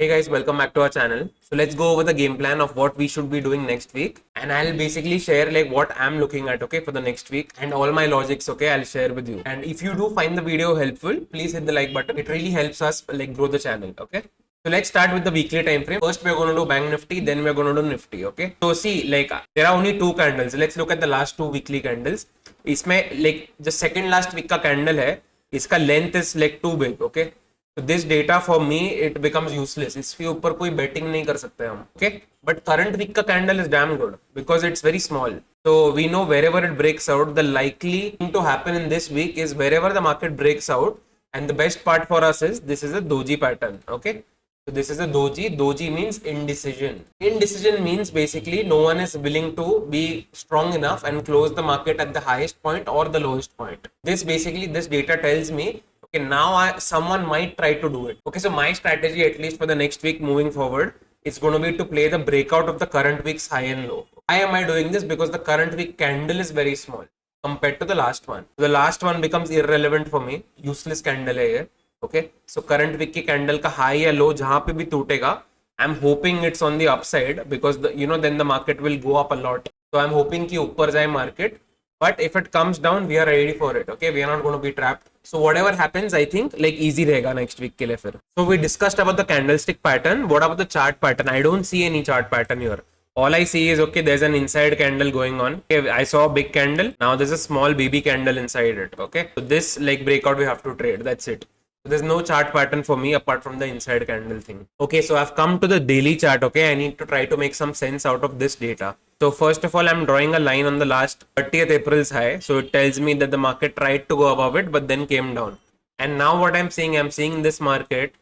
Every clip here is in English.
Hey guys, welcome back to our channel. So let's go over the game plan of what we should be doing next week, and I'll basically share like what I'm looking at, okay, for the next week, and all my logics, okay, I'll share with you. And if you do find the video helpful, please hit the like button. It really helps us like grow the channel, okay? So let's start with the weekly time frame. First we're going to do Bank Nifty, then we're going to do Nifty, okay? So see, like there are only two candles. Let's look at the last two weekly candles. इसमें like the second last week का candle है, इसका length is like too big, okay? So this data for me it becomes useless. इसके ऊपर कोई betting नहीं कर सकते हम, okay? But current week का candle is damn good because it's very small. So we know wherever it breaks out, the likely thing to happen in this week is wherever the market breaks out, and the best part for us is this is a doji pattern, okay? So this is a doji. Doji means indecision. Indecision means basically no one is willing to be strong enough and close the market at the highest point or the lowest point. This data tells me, okay, now someone might try to do it. Okay, so my strategy, at least for the next week moving forward, is going to be to play the breakout of the current week's high and low. Why am I doing this? Because the current week candle is very small compared to the last one. The last one becomes irrelevant for me. Useless candle है ये. Okay, so current week की candle का high या low जहाँ पे भी टूटेगा, I'm hoping it's on the upside because then the market will go up a lot. So I'm hoping कि ऊपर जाए market. But if it comes down, we are ready for it. Okay, we are not going to be trapped. So whatever happens, I think like easy रहेगा next week के लिए फिर. So we discussed about the candlestick pattern. What about the chart pattern? I don't see any chart pattern here. All I see is, okay, there's an inside candle going on. Okay, I saw a big candle. Now there's a small baby candle inside it. Okay, so this like breakout we have to trade. That's it. So there's no chart pattern for me apart from the inside candle thing. Okay, so I've come to the daily chart. Okay, I need to try to make some sense out of this data. So first of all, I'm drawing a line on the last 30th April's high. So it tells me that the market tried to go above it, but then came down. And now what I'm seeing this market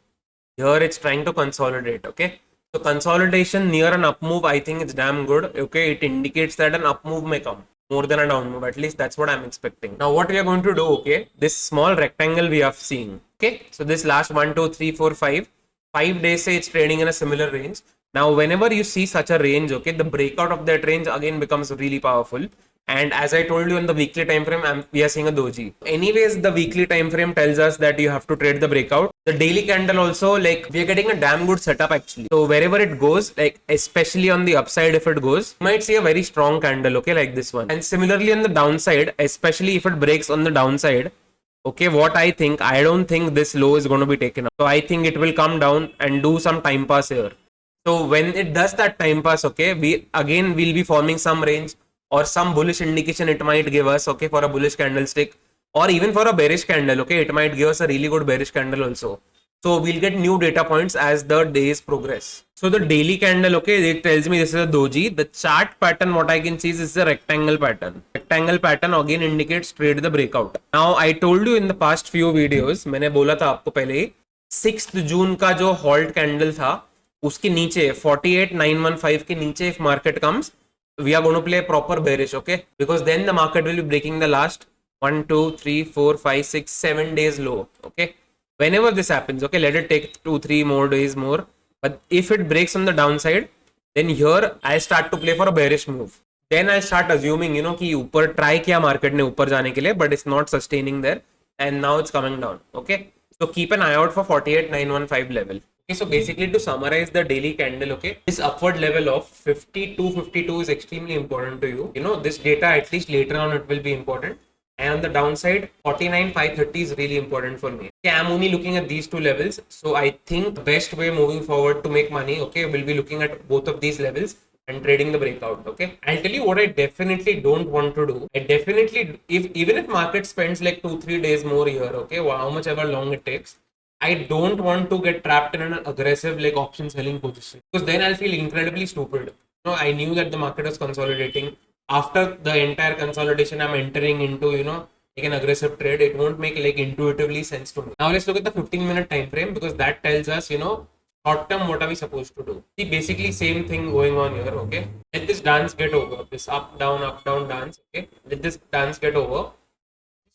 here, it's trying to consolidate. Okay, so consolidation near an up move, I think it's damn good. Okay, it indicates that an up move may come more than a down move. At least that's what I'm expecting. Now what we are going to do, okay, this small rectangle we have seen. Okay, so this last 1, 2, 3, 4, 5 days say it's trading in a similar range. Now whenever you see such a range, okay, the breakout of that range again becomes really powerful. And as I told you in the weekly time frame, we are seeing a doji. Anyways, the weekly time frame tells us that you have to trade the breakout. The daily candle also, like, we are getting a damn good setup actually. So wherever it goes, like especially on the upside, if it goes, you might see a very strong candle, okay, like this one. And similarly on the downside, especially if it breaks on the downside, okay, what I don't think this low is going to be taken up. So I think it will come down and do some time pass here. So when it does that time pass, okay, we'll be forming some range or some bullish indication it might give us, okay, for a bullish candlestick, or even for a bearish candle, okay, it might give us a really good bearish candle also. So we'll get new data points as the days progress. So the daily candle, okay, it tells me this is a doji. The chart pattern, what I can see is a rectangle pattern. Rectangle pattern again indicates trade the breakout. Now I told you in the past few videos, मैंने बोला था आपको पहले ही, 6th June का जो halt candle था, उसके नीचे 48,915 के नीचे if market comes, we are going to play a proper bearish, okay? Because then the market will be breaking the last 1, 2, 3, 4, 5, 6, 7 days low, okay? Whenever this happens, okay, let it take 2, 3 more days more. But if it breaks on the downside, then here I start to play for a bearish move. Then I start assuming, कि ऊपर try किया market ने ऊपर जाने के लिए, but it's not sustaining there, and now it's coming down, okay? So keep an eye out for 48,915 level. Okay, so basically to summarize the daily candle, okay, this upward level of 52 is extremely important to you. This data, at least later on, it will be important. And on the downside, 49,530 is really important for me. Okay, I'm only looking at these two levels. So I think the best way moving forward to make money, okay, we'll be looking at both of these levels and trading the breakout, okay? I'll tell you what I definitely don't want to do. Even if market spends like 2-3 days more here, okay, how much ever long it takes, I don't want to get trapped in an aggressive like option selling position, because then I'll feel incredibly stupid. I knew that the market was consolidating. After the entire consolidation, I'm entering into, like an aggressive trade. It won't make like intuitively sense to me. Now let's look at the 15-minute time frame, because that tells us, short term, what are we supposed to do? See, basically same thing going on here, okay? Let this dance get over, this up, down dance, okay? Let this dance get over.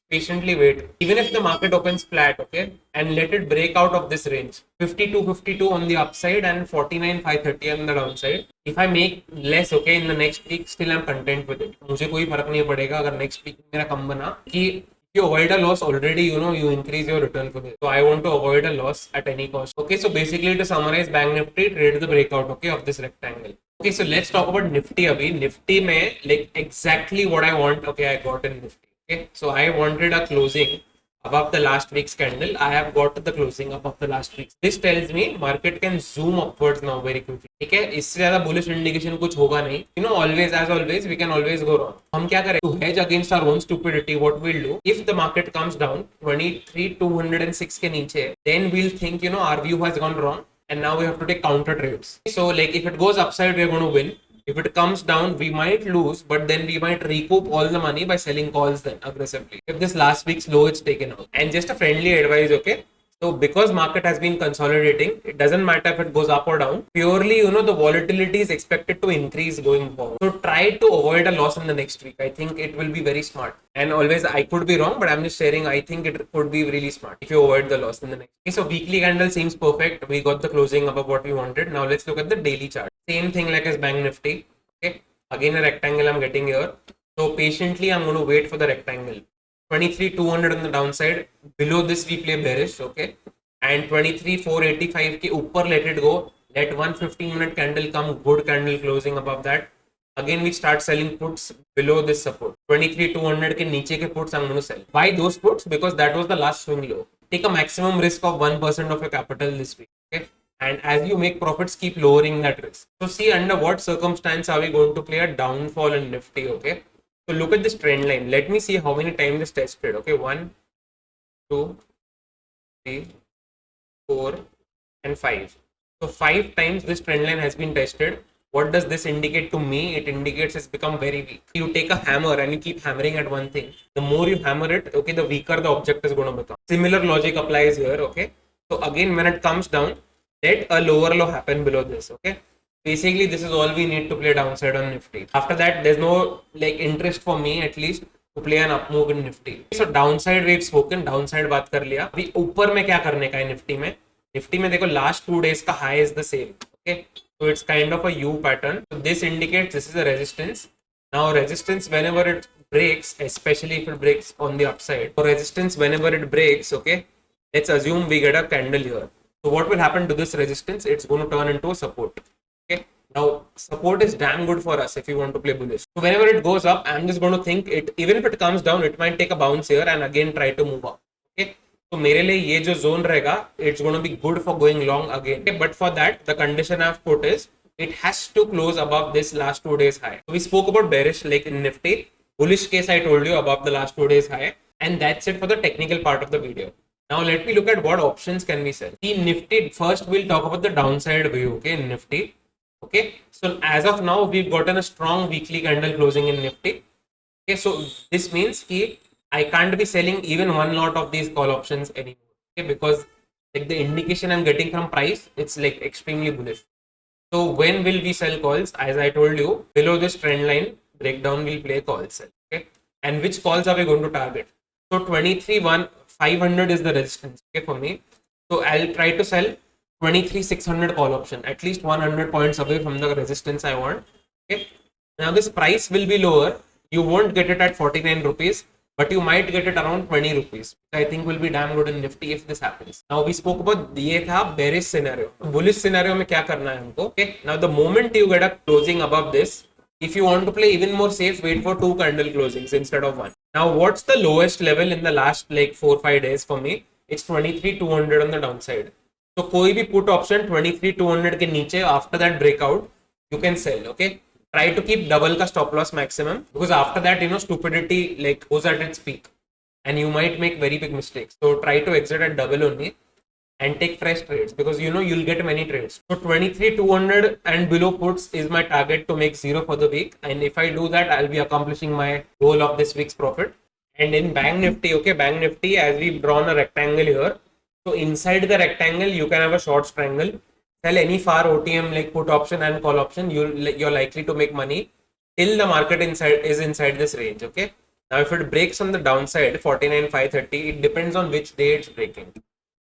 Patiently wait. Even if the market opens flat, okay, and let it break out of this range, 52 on the upside and 49,530 on the downside. If I make less, okay, in the next week, still I'm content with it. मुझे कोई फर्क नहीं पड़ेगा अगर next week मेरा कम बना कि you avoid a loss already, you increase your return for this. So I want to avoid a loss at any cost. Okay, so basically to summarize, Bank Nifty trade the breakout, okay, of this rectangle. Okay, so let's talk about Nifty abhi. Nifty mein like exactly what I want, okay, I got in Nifty. Okay, so I wanted a closing above the last week's candle. I have got the closing above the last week's. This tells me market can zoom upwards now very quickly. ठीक है, इससे ज्यादा bullish indication कुछ होगा नहीं. Always as always we can always go wrong. हम क्या करें? To hedge against our own stupidity, what we'll do, if the market comes down 23,206 के नीचे, then we'll think our view has gone wrong and now we have to take counter trades. So like if it goes upside, we're going to win. If it comes down, we might lose, but then we might recoup all the money by selling calls then aggressively. If this last week's low is taken out. And just a friendly advice, okay? So because market has been consolidating, it doesn't matter if it goes up or down. Purely, the volatility is expected to increase going forward. So try to avoid a loss in the next week. I think it will be very smart. And always, I could be wrong, but I'm just sharing. I think it could be really smart if you avoid the loss in the next. Okay, so weekly candle seems perfect. We got the closing above what we wanted. Now let's look at the daily chart. Same thing like as Bank Nifty. Okay, again a rectangle I'm getting here. So patiently, I'm going to wait for the rectangle. 23,200 on the downside. Below this we play bearish, okay, and 23,485 ke upper let it go. Let 115-minute candle come, good candle closing above that. Again we start selling puts below this support. 23,200 ke niche ke puts I'm going to sell. Why those puts? Because that was the last swing low. Take a maximum risk of 1% of your capital this week, okay, and as you make profits, keep lowering that risk. So see under what circumstance are we going to play a downfall in Nifty, okay. So look at this trend line. Let me see how many times this tested. Okay, 1, 2, 3, 4, and 5. So 5 times this trend line has been tested. What does this indicate to me? It indicates it's become very weak. You take a hammer and you keep hammering at one thing. The more you hammer it, okay, the weaker the object is going to become. Similar logic applies here. Okay. So again, when it comes down, let a lower low happen below this. Okay. Basically, this is all we need to play downside on Nifty. After that, there's no interest for me at least to play an up move in Nifty. So downside we've spoken, downside बात कर लिया. अभी ऊपर में क्या करने का है Nifty में? Nifty में देखो last 2 days का high is the same. Okay, so it's kind of a U pattern. So this indicates this is a resistance. Now resistance whenever it breaks, especially if it breaks on the upside. So resistance whenever it breaks, okay, let's assume we get a candle here. So what will happen to this resistance? It's going to turn into a support. Okay, now support is damn good for us if you want to play bullish. So whenever it goes up, I'm just going to think it, even if it comes down, it might take a bounce here and again try to move up. Okay, so मेरे लिए ये जो zone रहेगा, it's going to be good for going long again. Okay, but for that, the condition I've put is it has to close above this last 2 days high. So we spoke about bearish like in Nifty. Bullish case I told you above the last 2 days high, and that's it for the technical part of the video. Now let me look at what options can we sell. In Nifty, first we'll talk about the downside view. Okay, in Nifty. Okay, so as of now we've gotten a strong weekly candle closing in Nifty. Okay, so this means that I can't be selling even one lot of these call options anymore. Okay, because like the indication I'm getting from price, it's like extremely bullish. So when will we sell calls? As I told you, below this trend line breakdown we'll play call sell. Okay, and which calls are we going to target? So 23,500 is the resistance. Okay, for me. So I'll try to sell 23,600 call option, at least 100 points away from the resistance I want. Okay, now this price will be lower. You won't get it at 49 rupees, but you might get it around 20 rupees. I think will be damn good in Nifty if this happens. Now we spoke about ये था bearish scenario. Bullish scenario में क्या करना है हमको? Okay, now the moment you get a closing above this, if you want to play even more safe, wait for 2 candle closings instead of 1. Now what's the lowest level in the last like 4-5 days for me? It's 23,200 on the downside. So कोई भी put option 23,200 के नीचे after that breakout you can sell. Okay, try to keep double का stop loss maximum, because after that stupidity like goes at its peak and you might make very big mistakes. So try to exit at double only and take fresh trades, because you'll get many trades. So 23,200 and below puts is my target to make 0 for the week, and if I do that I'll be accomplishing my goal of this week's profit. And in Bank Nifty, okay, Bank Nifty, as we've drawn a rectangle here, so inside the rectangle you can have a short triangle, sell any far OTM like put option and call option. You're likely to make money till the market is inside this range. Okay, now if it breaks on the downside 49,530, it depends on which day it's breaking.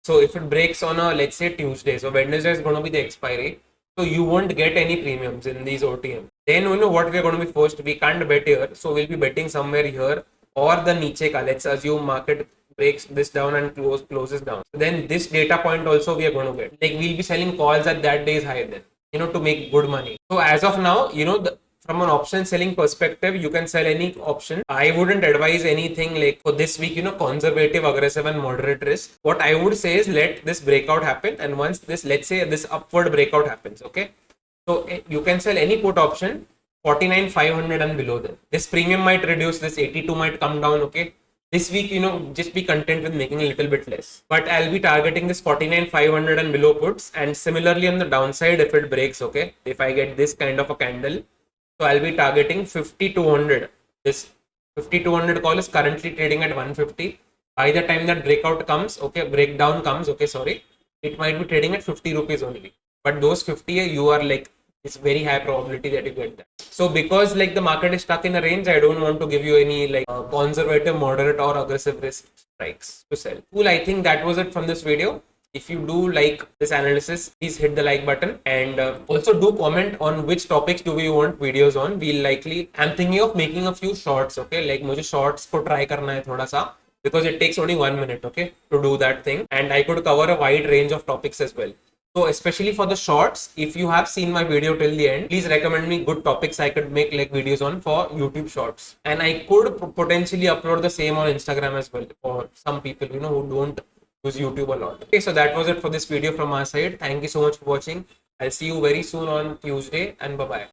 So if it breaks on a, let's say, Tuesday, so Wednesday is going to be the expiry, so you won't get any premiums in these OTM. Then what we are going to be forced, we can't bet here, so we'll be betting somewhere here or the niche ka, let's assume market breaks this down and closes down, then this data point also we are going to get. Like we'll be selling calls at that day's high then, to make good money. So as of now, from an option selling perspective, you can sell any option. I wouldn't advise anything like for this week, conservative, aggressive, and moderate risk. What I would say is let this breakout happen, and once this, let's say this upward breakout happens, okay, so you can sell any put option 49,500 and below. Then this premium might reduce, this 82 might come down, okay. This week, just be content with making a little bit less. But I'll be targeting this 49,500 and below puts. And similarly on the downside, if it breaks, okay, if I get this kind of a candle, so I'll be targeting 5,200. This 5,200 call is currently trading at 150. By the time that breakout comes, okay, breakdown comes, okay, sorry, it might be trading at 50 rupees only. But those 50, you are like, it's very high probability that you get that. So because like the market is stuck in a range, I don't want to give you any like conservative, moderate, or aggressive risk strikes to sell. Cool. I think that was it from this video. If you do like this analysis, please hit the like button, and also do comment on which topics do we want videos on. We'll likely, I'm thinking of making a few shorts, okay, like मुझे shorts को try करना है थोड़ा सा, because it takes only 1 minute, okay, to do that thing, and I could cover a wide range of topics as well. So especially for the shorts, if you have seen my video till the end, please recommend me good topics I could make like videos on for YouTube shorts. And I could potentially upload the same on Instagram as well for some people, who don't use YouTube a lot. Okay, so that was it for this video from our side. Thank you so much for watching. I'll see you very soon on Tuesday, and bye-bye.